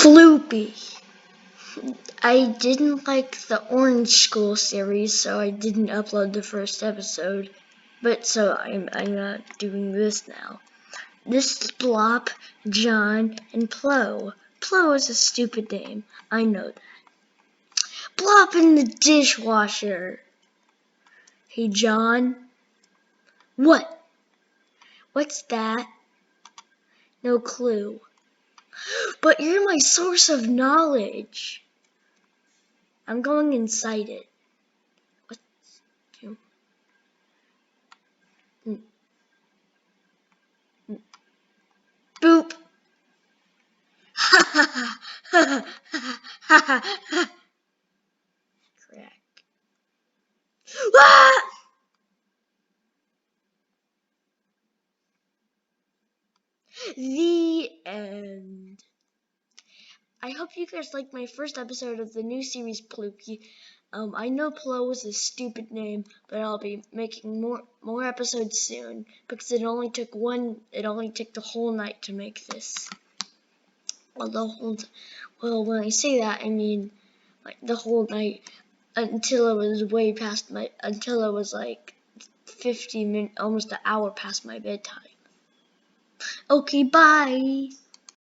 FLOOPY. I didn't like the Orange School series, so I didn't upload the first episode. But so I'm not doing this now. This is BLOP, John, and Plo. Plo is a stupid name. I know that. BLOP in the dishwasher. Hey, John. What? What's that? No clue. But you're my source of knowledge. I'm going inside it. What? Boop. Ha ha ha ha ha ha ha. Crack. Ah! The end. I hope you guys liked my first episode of the new series Floopy. I know Plo was a stupid name, but I'll be making more episodes soon because it only took the whole night to make this. Well, when I say that, I mean like the whole night until it was like 50 minutes, almost an hour past my bedtime. Okay, bye.